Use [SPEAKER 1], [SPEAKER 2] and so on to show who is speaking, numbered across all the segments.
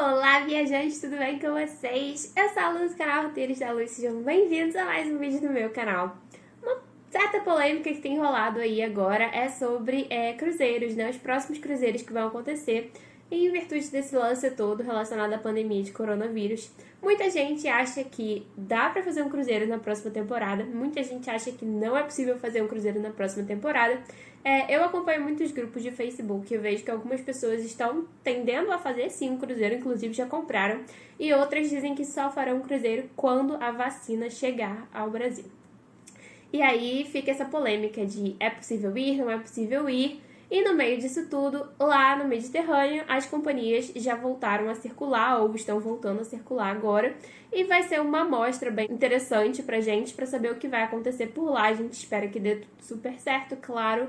[SPEAKER 1] Olá, viajantes, tudo bem com vocês? Eu sou a Luz do canal Roteiros da Luz, sejam bem-vindos a mais um vídeo do meu canal. Uma certa polêmica que tem rolado aí agora é sobre cruzeiros, né? Os próximos cruzeiros que vão acontecer em virtude desse lance todo relacionado à pandemia de coronavírus. Muita gente acha que dá pra fazer um cruzeiro na próxima temporada, muita gente acha que não é possível fazer um cruzeiro na próxima temporada. Eu acompanho muitos grupos de Facebook e eu vejo que algumas pessoas estão tendendo a fazer sim um cruzeiro, inclusive já compraram, e outras dizem que só farão um cruzeiro quando a vacina chegar ao Brasil. E aí fica essa polêmica de é possível ir, não é possível ir. E no meio disso tudo, lá no Mediterrâneo, as companhias já voltaram a circular ou estão voltando a circular agora. E vai ser uma amostra bem interessante pra gente, pra saber o que vai acontecer por lá. A gente espera que dê tudo super certo, claro.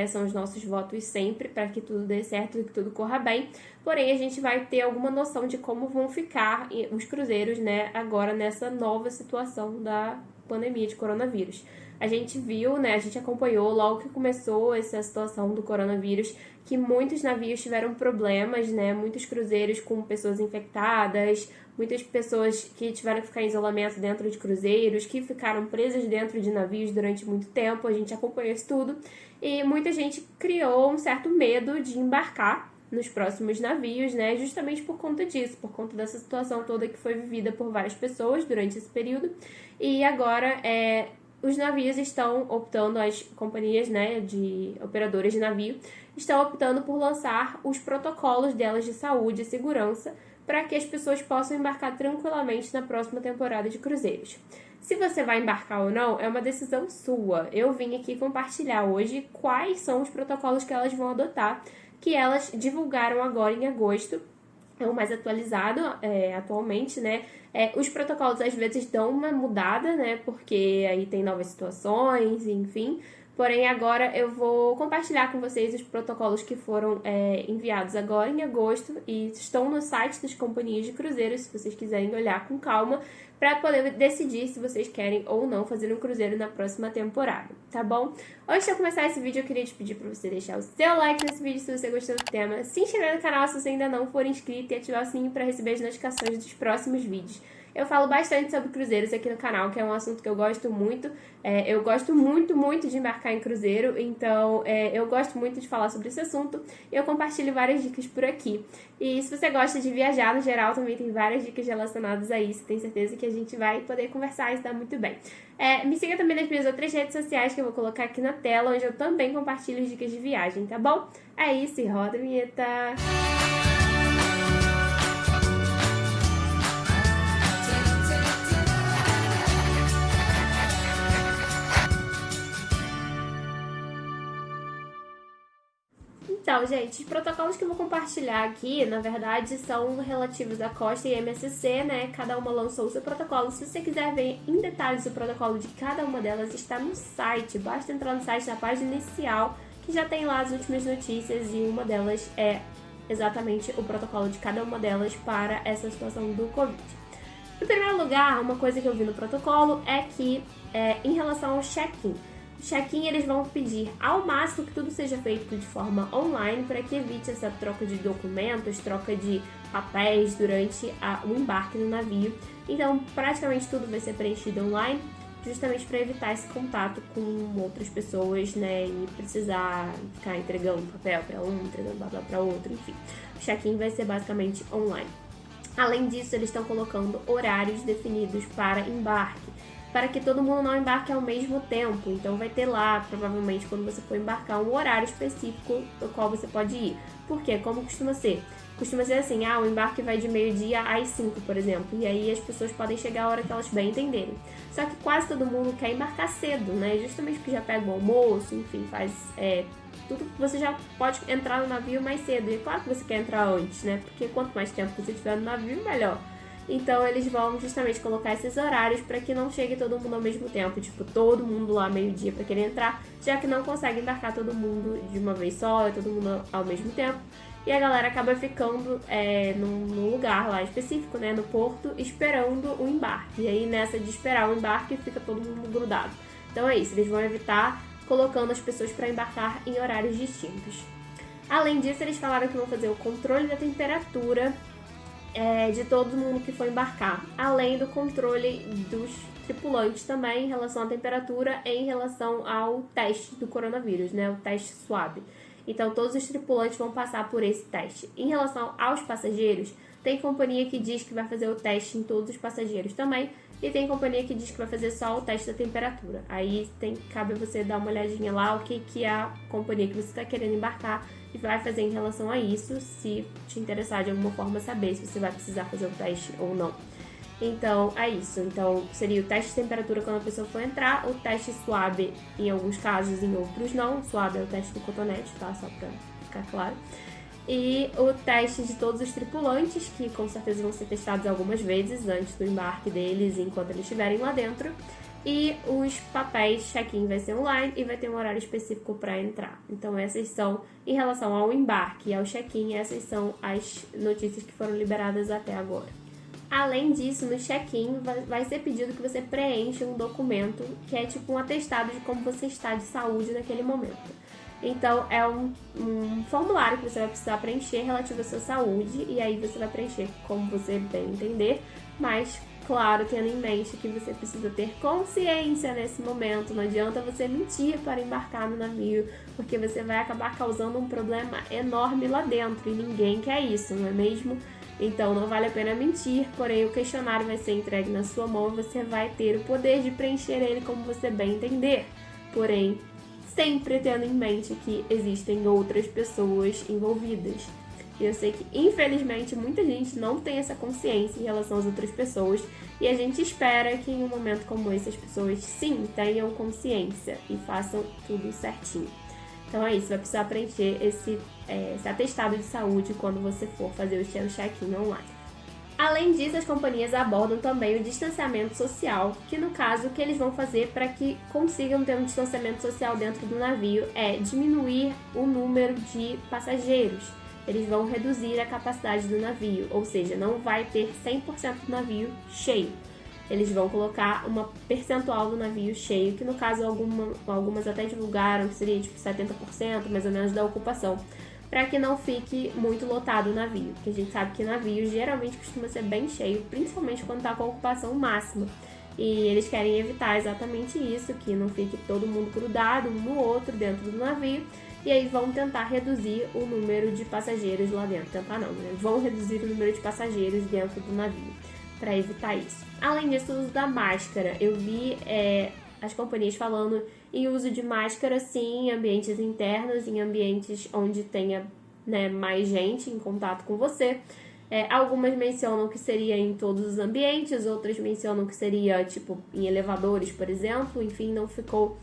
[SPEAKER 1] São os nossos votos sempre para que tudo dê certo e que tudo corra bem. Porém, a gente vai ter alguma noção de como vão ficar os cruzeiros, né, agora nessa nova situação da pandemia de coronavírus. A gente viu, né, a gente acompanhou logo que começou essa situação do coronavírus, que muitos navios tiveram problemas, né, muitos cruzeiros com pessoas infectadas, muitas pessoas que tiveram que ficar em isolamento dentro de cruzeiros, que ficaram presas dentro de navios durante muito tempo, a gente acompanhou isso tudo, e muita gente criou um certo medo de embarcar nos próximos navios, né, justamente por conta disso, por conta dessa situação toda que foi vivida por várias pessoas durante esse período, e agora os navios estão optando, as companhias, né, de operadoras de navio, estão optando por lançar os protocolos delas de saúde e segurança para que as pessoas possam embarcar tranquilamente na próxima temporada de cruzeiros. Se você vai embarcar ou não, é uma decisão sua. Eu vim aqui compartilhar hoje quais são os protocolos que elas vão adotar, que elas divulgaram agora em agosto. É o mais atualizado atualmente, né? Os protocolos às vezes dão uma mudada, né? Porque aí tem novas situações, enfim. Porém, agora eu vou compartilhar com vocês os protocolos que foram enviados agora em agosto e estão no site das companhias de cruzeiros, se vocês quiserem olhar com calma, para poder decidir se vocês querem ou não fazer um cruzeiro na próxima temporada, tá bom? Antes de eu começar esse vídeo, eu queria te pedir para você deixar o seu like nesse vídeo se você gostou do tema, se inscrever no canal se você ainda não for inscrito e ativar o sininho para receber as notificações dos próximos vídeos. Eu falo bastante sobre cruzeiros aqui no canal, que é um assunto que eu gosto muito. Eu gosto muito de embarcar em cruzeiro, então eu gosto muito de falar sobre esse assunto e eu compartilho várias dicas por aqui. E se você gosta de viajar no geral, também tem várias dicas relacionadas a isso. Tenho certeza que a gente vai poder conversar e está muito bem. Me siga também nas minhas outras redes sociais que eu vou colocar aqui na tela, onde eu também compartilho dicas de viagem, tá bom? É isso, e roda a vinheta! Então, gente, os protocolos que eu vou compartilhar aqui, na verdade, são relativos à Costa e MSC, né? Cada uma lançou o seu protocolo. Se você quiser ver em detalhes o protocolo de cada uma delas, está no site. Basta entrar no site, na página inicial, que já tem lá as últimas notícias e uma delas é exatamente o protocolo de cada uma delas para essa situação do Covid. Em primeiro lugar, uma coisa que eu vi no protocolo é que, em relação ao check-in, o check-in eles vão pedir ao máximo que tudo seja feito de forma online para que evite essa troca de documentos, troca de papéis durante o embarque no navio. Então, praticamente tudo vai ser preenchido online, justamente para evitar esse contato com outras pessoas, né, e precisar ficar entregando papel para um, entregando papel para outro, enfim. O check-in vai ser basicamente online. Além disso, eles estão colocando horários definidos para embarque, para que todo mundo não embarque ao mesmo tempo. Então vai ter lá, provavelmente, quando você for embarcar, um horário específico do qual você pode ir. Por quê? Como costuma ser? Costuma ser assim, o embarque vai de meio-dia às 5, por exemplo. E aí as pessoas podem chegar a hora que elas bem entenderem. Só que quase todo mundo quer embarcar cedo, né? Justamente porque já pega o almoço, enfim, faz tudo. Você já pode entrar no navio mais cedo. E é claro que você quer entrar antes, né? Porque quanto mais tempo você tiver no navio, melhor. Então eles vão justamente colocar esses horários para que não chegue todo mundo ao mesmo tempo, tipo, todo mundo lá meio-dia para querer entrar, já que não consegue embarcar todo mundo de uma vez só, todo mundo ao mesmo tempo. E a galera acaba ficando num lugar lá específico, né, no porto, esperando o embarque. E aí nessa de esperar o embarque fica todo mundo grudado. Então é isso, eles vão evitar colocando as pessoas para embarcar em horários distintos. Além disso, eles falaram que vão fazer o controle da temperatura de todo mundo que for embarcar, além do controle dos tripulantes também em relação à temperatura e em relação ao teste do coronavírus, né, o teste SWAB. Então, todos os tripulantes vão passar por esse teste. Em relação aos passageiros, tem companhia que diz que vai fazer o teste em todos os passageiros também, e tem companhia que diz que vai fazer só o teste da temperatura. Aí cabe você dar uma olhadinha lá o que a companhia que você está querendo embarcar e vai fazer em relação a isso, se te interessar de alguma forma saber se você vai precisar fazer o teste ou não. Então, é isso. Então, seria o teste de temperatura quando a pessoa for entrar, o teste SWAB em alguns casos, em outros não. O SWAB é o teste do cotonete, tá? Só pra ficar claro. E o teste de todos os tripulantes, que com certeza vão ser testados algumas vezes antes do embarque deles, enquanto eles estiverem lá dentro. E os papéis, check-in vai ser online e vai ter um horário específico para entrar. Então essas são, em relação ao embarque e ao check-in, essas são as notícias que foram liberadas até agora. Além disso, no check-in vai ser pedido que você preencha um documento que é tipo um atestado de como você está de saúde naquele momento. Então, é um formulário que você vai precisar preencher relativo à sua saúde, e aí você vai preencher como você bem entender, mas, claro, tendo em mente que você precisa ter consciência nesse momento. Não adianta você mentir para embarcar no navio, porque você vai acabar causando um problema enorme lá dentro, e ninguém quer isso, não é mesmo? Então, não vale a pena mentir, porém o questionário vai ser entregue na sua mão e você vai ter o poder de preencher ele como você bem entender. Porém, sempre tendo em mente que existem outras pessoas envolvidas. E eu sei que, infelizmente, muita gente não tem essa consciência em relação às outras pessoas, e a gente espera que em um momento como esse as pessoas, sim, tenham consciência e façam tudo certinho. Então é isso, vai precisar preencher esse atestado de saúde quando você for fazer o seu check-in online. Além disso, as companhias abordam também o distanciamento social, que no caso o que eles vão fazer para que consigam ter um distanciamento social dentro do navio é diminuir o número de passageiros. Eles vão reduzir a capacidade do navio, ou seja, não vai ter 100% do navio cheio. Eles vão colocar uma percentual do navio cheio, que no caso algumas até divulgaram que seria tipo 70% mais ou menos da ocupação, para que não fique muito lotado o navio, porque a gente sabe que navio geralmente costuma ser bem cheio, principalmente quando está com a ocupação máxima. E eles querem evitar exatamente isso, que não fique todo mundo grudado um no outro dentro do navio, e aí vão tentar reduzir o número de passageiros lá dentro. Tentar não, né? Vão reduzir o número de passageiros dentro do navio, para evitar isso. Além disso, o uso da máscara. Eu vi as companhias falando em uso de máscara, sim, em ambientes internos, em ambientes onde tenha, né, mais gente em contato com você. Algumas mencionam que seria em todos os ambientes, outras mencionam que seria, tipo, em elevadores, por exemplo. Enfim, não ficou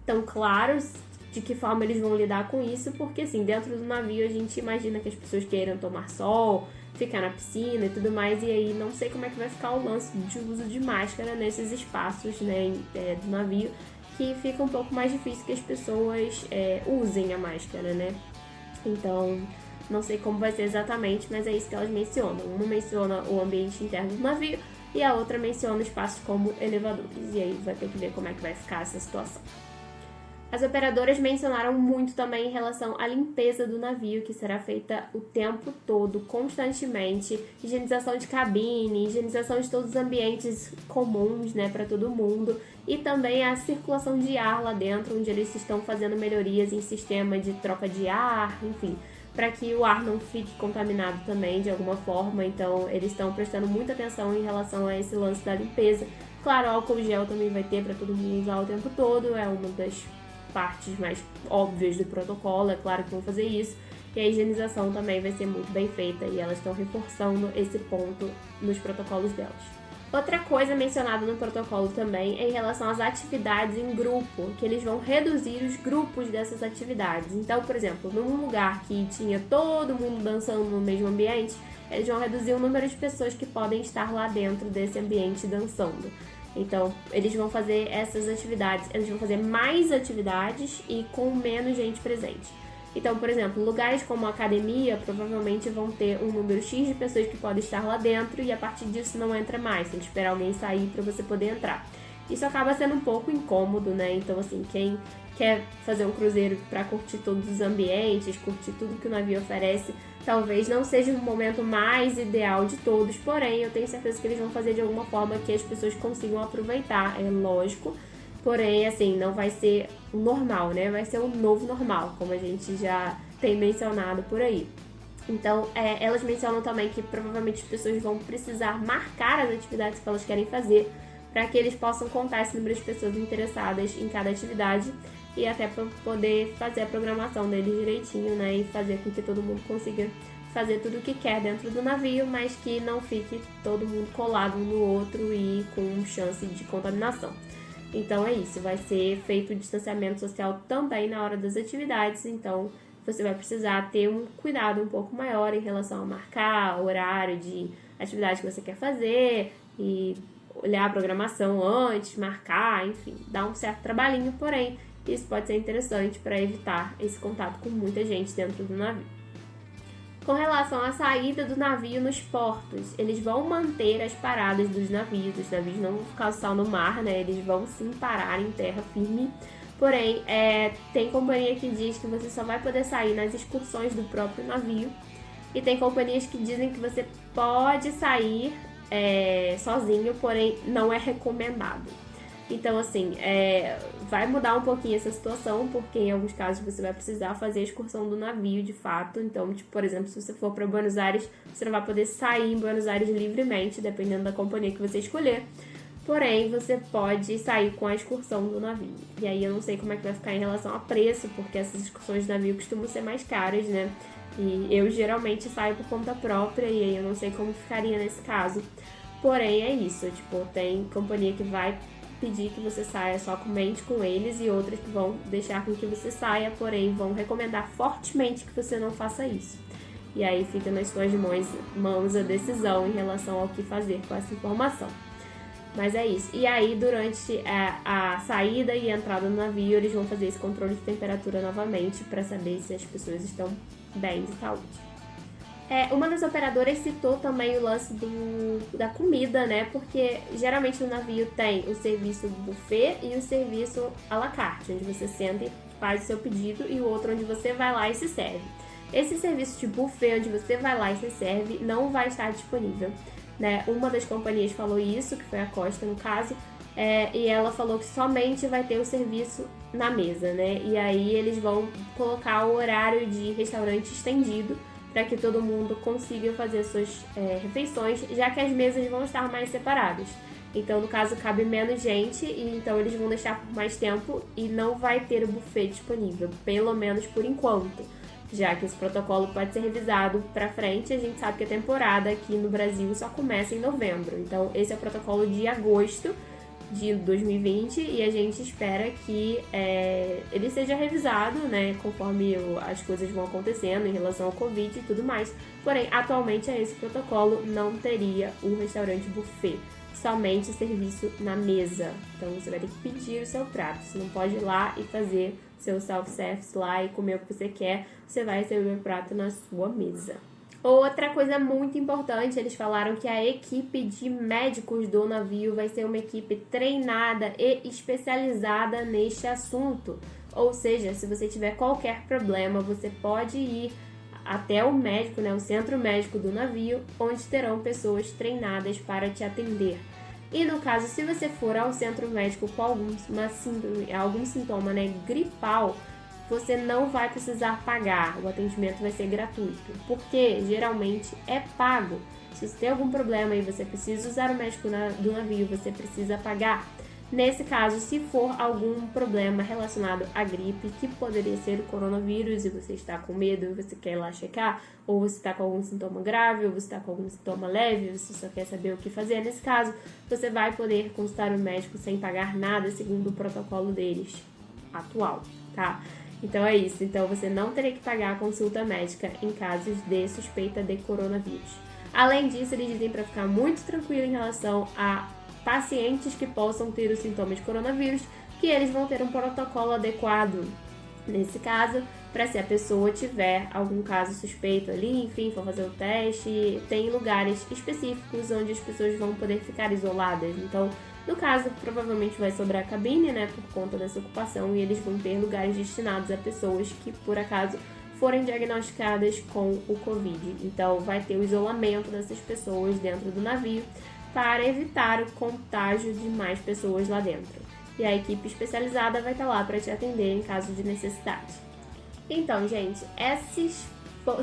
[SPEAKER 1] tão claro de que forma eles vão lidar com isso, porque, assim, dentro do navio a gente imagina que as pessoas queiram tomar sol, ficar na piscina e tudo mais, e aí não sei como é que vai ficar o lance de uso de máscara nesses espaços, né, do navio, que fica um pouco mais difícil que as pessoas usem a máscara, né? Então, não sei como vai ser exatamente, mas é isso que elas mencionam. Uma menciona o ambiente interno do navio e a outra menciona espaços como elevadores, e aí vai ter que ver como é que vai ficar essa situação. As operadoras mencionaram muito também em relação à limpeza do navio, que será feita o tempo todo, constantemente, higienização de cabine, higienização de todos os ambientes comuns, né, para todo mundo, e também a circulação de ar lá dentro, onde eles estão fazendo melhorias em sistema de troca de ar, enfim, para que o ar não fique contaminado também de alguma forma. Então eles estão prestando muita atenção em relação a esse lance da limpeza. Claro, álcool gel também vai ter para todo mundo usar o tempo todo, é uma das partes mais óbvias do protocolo, é claro que vão fazer isso, e a higienização também vai ser muito bem feita, e elas estão reforçando esse ponto nos protocolos delas. Outra coisa mencionada no protocolo também é em relação às atividades em grupo, que eles vão reduzir os grupos dessas atividades. Então, por exemplo, num lugar que tinha todo mundo dançando no mesmo ambiente, eles vão reduzir o número de pessoas que podem estar lá dentro desse ambiente dançando. Então, eles vão fazer essas atividades, eles vão fazer mais atividades e com menos gente presente. Então, por exemplo, lugares como a academia provavelmente vão ter um número X de pessoas que podem estar lá dentro e a partir disso não entra mais, tem que esperar alguém sair para você poder entrar. Isso acaba sendo um pouco incômodo, né? Então, assim, quem quer fazer um cruzeiro para curtir todos os ambientes, curtir tudo que o navio oferece, Talvez não seja o momento mais ideal de todos, porém eu tenho certeza que eles vão fazer de alguma forma que as pessoas consigam aproveitar, é lógico. Porém, assim, não vai ser o normal, né? Vai ser o novo normal, como a gente já tem mencionado por aí. Então, elas mencionam também que provavelmente as pessoas vão precisar marcar as atividades que elas querem fazer para que eles possam contar esse número de pessoas interessadas em cada atividade e até para poder fazer a programação deles direitinho, né? E fazer com que todo mundo consiga fazer tudo o que quer dentro do navio, mas que não fique todo mundo colado um no outro e com chance de contaminação. Então é isso, vai ser feito o distanciamento social também na hora das atividades, então você vai precisar ter um cuidado um pouco maior em relação a marcar o horário de atividade que você quer fazer e olhar a programação antes, marcar, enfim, dar um certo trabalhinho, porém isso pode ser interessante para evitar esse contato com muita gente dentro do navio. Com relação à saída do navio nos portos, eles vão manter as paradas dos navios. Os navios não vão ficar só no mar, né? Eles vão sim parar em terra firme. Porém, tem companhia que diz que você só vai poder sair nas excursões do próprio navio. E tem companhias que dizem que você pode sair sozinho, porém não é recomendado. Então, assim, vai mudar um pouquinho essa situação, porque em alguns casos você vai precisar fazer a excursão do navio, de fato. Então, tipo, por exemplo, se você for para Buenos Aires, você não vai poder sair em Buenos Aires livremente, dependendo da companhia que você escolher. Porém, você pode sair com a excursão do navio. E aí eu não sei como é que vai ficar em relação a preço, porque essas excursões de navio costumam ser mais caras, né? E eu geralmente saio por conta própria, e aí eu não sei como ficaria nesse caso. Porém, é isso, tipo, tem companhia que vai pedir que você saia somente com eles e outras que vão deixar com que você saia, porém vão recomendar fortemente que você não faça isso. E aí fica nas suas mãos a decisão em relação ao que fazer com essa informação. Mas é isso. E aí, durante a saída e a entrada no navio, eles vão fazer esse controle de temperatura novamente para saber se as pessoas estão bem de saúde. Uma das operadoras citou também o lance da comida, né? Porque geralmente no navio tem o serviço buffet e o serviço à la carte, onde você senta e faz o seu pedido, e o outro onde você vai lá e se serve. Esse serviço de buffet, onde você vai lá e se serve, não vai estar disponível, né? Uma das companhias falou isso, que foi a Costa no caso, e ela falou que somente vai ter o serviço na mesa, né? E aí eles vão colocar o horário de restaurante estendido para que todo mundo consiga fazer suas refeições, já que as mesas vão estar mais separadas. Então, no caso, cabe menos gente, e então eles vão deixar por mais tempo e não vai ter o buffet disponível, pelo menos por enquanto, já que esse protocolo pode ser revisado para frente. A gente sabe que a temporada aqui no Brasil só começa em novembro, então esse é o protocolo de agosto de 2020 e a gente espera que ele seja revisado, né, conforme as coisas vão acontecendo em relação ao Covid e tudo mais. Porém, atualmente esse protocolo não teria o restaurante buffet, somente serviço na mesa. Então você vai ter que pedir o seu prato, você não pode ir lá e fazer seu self-service lá e comer o que você quer, você vai receber o prato na sua mesa. Outra coisa muito importante, eles falaram que a equipe de médicos do navio vai ser uma equipe treinada e especializada neste assunto. Ou seja, se você tiver qualquer problema, você pode ir até o médico, né, o centro médico do navio, onde terão pessoas treinadas para te atender. E no caso, se você for ao centro médico com algum sintoma, né, gripal, você não vai precisar pagar, o atendimento vai ser gratuito, porque geralmente é pago. Se você tem algum problema e você precisa usar o médico do navio, você precisa pagar. Nesse caso, se for algum problema relacionado à gripe, que poderia ser o coronavírus, e você está com medo e você quer ir lá checar, ou você está com algum sintoma grave, ou você está com algum sintoma leve, você só quer saber o que fazer, nesse caso, você vai poder consultar o médico sem pagar nada, segundo o protocolo deles atual, tá? Então é isso, então você não teria que pagar a consulta médica em casos de suspeita de coronavírus. Além disso, eles dizem para ficar muito tranquilo em relação a pacientes que possam ter os sintomas de coronavírus, que eles vão ter um protocolo adequado nesse caso, para se a pessoa tiver algum caso suspeito ali, enfim, for fazer o teste, tem lugares específicos onde as pessoas vão poder ficar isoladas. Então, no caso, provavelmente vai sobrar cabine, né, por conta dessa ocupação, e eles vão ter lugares destinados a pessoas que, por acaso, forem diagnosticadas com o Covid. Então vai ter o isolamento dessas pessoas dentro do navio para evitar o contágio de mais pessoas lá dentro. E a equipe especializada vai estar lá para te atender em caso de necessidade. Então, gente, esses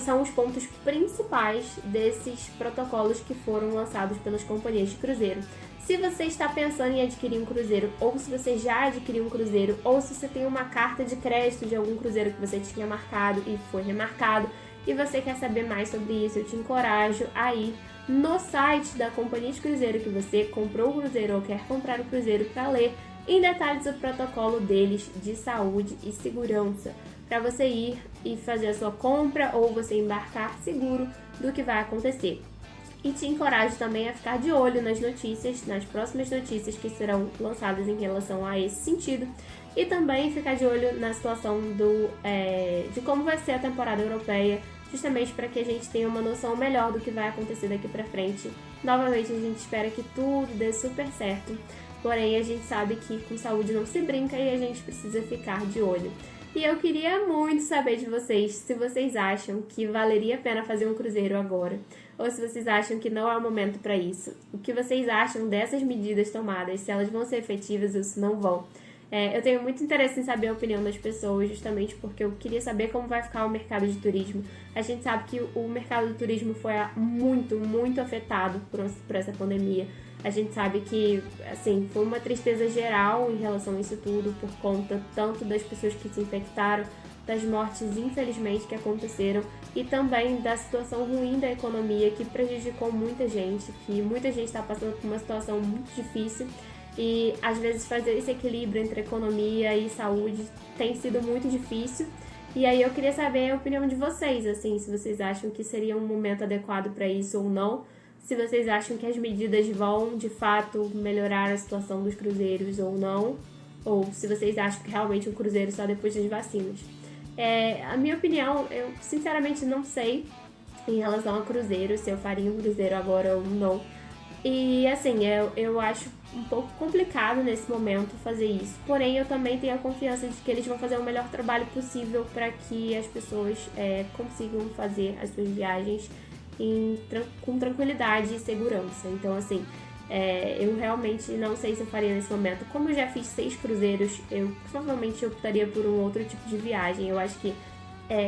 [SPEAKER 1] são os pontos principais desses protocolos que foram lançados pelas companhias de cruzeiro. Se você está pensando em adquirir um cruzeiro, ou se você já adquiriu um cruzeiro, ou se você tem uma carta de crédito de algum cruzeiro que você tinha marcado e foi remarcado, e você quer saber mais sobre isso, eu te encorajo a ir no site da companhia de cruzeiro que você comprou o cruzeiro ou quer comprar o cruzeiro para ler em detalhes o protocolo deles de saúde e segurança, para você ir e fazer a sua compra ou você embarcar seguro do que vai acontecer. E te encorajo também a ficar de olho nas notícias, nas próximas notícias que serão lançadas em relação a esse sentido, e também ficar de olho na situação de como vai ser a temporada europeia, justamente para que a gente tenha uma noção melhor do que vai acontecer daqui para frente. Novamente, a gente espera que tudo dê super certo, porém a gente sabe que com saúde não se brinca e a gente precisa ficar de olho. E eu queria muito saber de vocês se vocês acham que valeria a pena fazer um cruzeiro agora, ou se vocês acham que não é o momento para isso. O que vocês acham dessas medidas tomadas, se elas vão ser efetivas ou se não vão. Eu tenho muito interesse em saber a opinião das pessoas, justamente porque eu queria saber como vai ficar o mercado de turismo. A gente sabe que o mercado do turismo foi muito, muito afetado por essa pandemia. A gente sabe que, assim, foi uma tristeza geral em relação a isso tudo, por conta tanto das pessoas que se infectaram, das mortes, infelizmente, que aconteceram, e também da situação ruim da economia, que prejudicou muita gente, que muita gente está passando por uma situação muito difícil, e às vezes fazer esse equilíbrio entre economia e saúde tem sido muito difícil. E aí eu queria saber a opinião de vocês, assim, se vocês acham que seria um momento adequado para isso ou não, se vocês acham que as medidas vão, de fato, melhorar a situação dos cruzeiros ou não, ou se vocês acham que realmente um cruzeiro só depois das vacinas. A minha opinião, eu sinceramente não sei em relação a cruzeiro, se eu faria um cruzeiro agora ou não. E assim, eu acho um pouco complicado nesse momento fazer isso. Porém, eu também tenho a confiança de que eles vão fazer o melhor trabalho possível para que as pessoas consigam fazer as suas viagens com tranquilidade e segurança. Então, assim, eu realmente não sei se eu faria nesse momento. Como eu já fiz 6 cruzeiros, eu provavelmente optaria por um outro tipo de viagem. Eu acho que,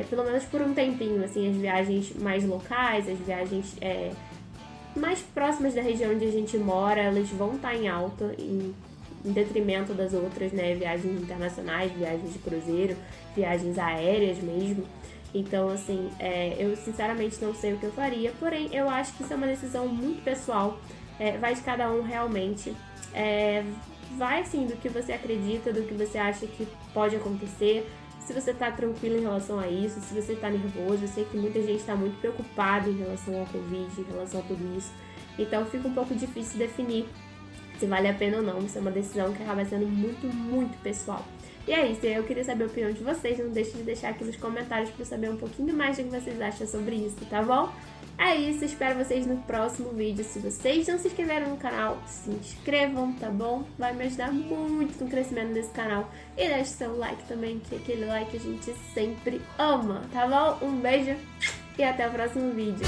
[SPEAKER 1] pelo menos por um tempinho, assim, as viagens mais locais, as viagens mais próximas da região onde a gente mora, elas vão estar em alta, em detrimento das outras, né? Viagens internacionais, viagens de cruzeiro, viagens aéreas mesmo. Então, assim, eu sinceramente não sei o que eu faria, porém eu acho que isso é uma decisão muito pessoal, vai de cada um realmente, vai assim do que você acredita, do que você acha que pode acontecer, se você tá tranquilo em relação a isso, se você tá nervoso. Eu sei que muita gente tá muito preocupada em relação ao Covid, em relação a tudo isso, então fica um pouco difícil definir se vale a pena ou não. Isso é uma decisão que acaba sendo muito, muito pessoal. E é isso, eu queria saber a opinião de vocês, não deixe de deixar aqui nos comentários para eu saber um pouquinho mais do que vocês acham sobre isso, tá bom? É isso, espero vocês no próximo vídeo. Se vocês não se inscreveram no canal, se inscrevam, tá bom? Vai me ajudar muito no crescimento desse canal. E deixe seu like também, que é aquele like que a gente sempre ama, tá bom? Um beijo e até o próximo vídeo.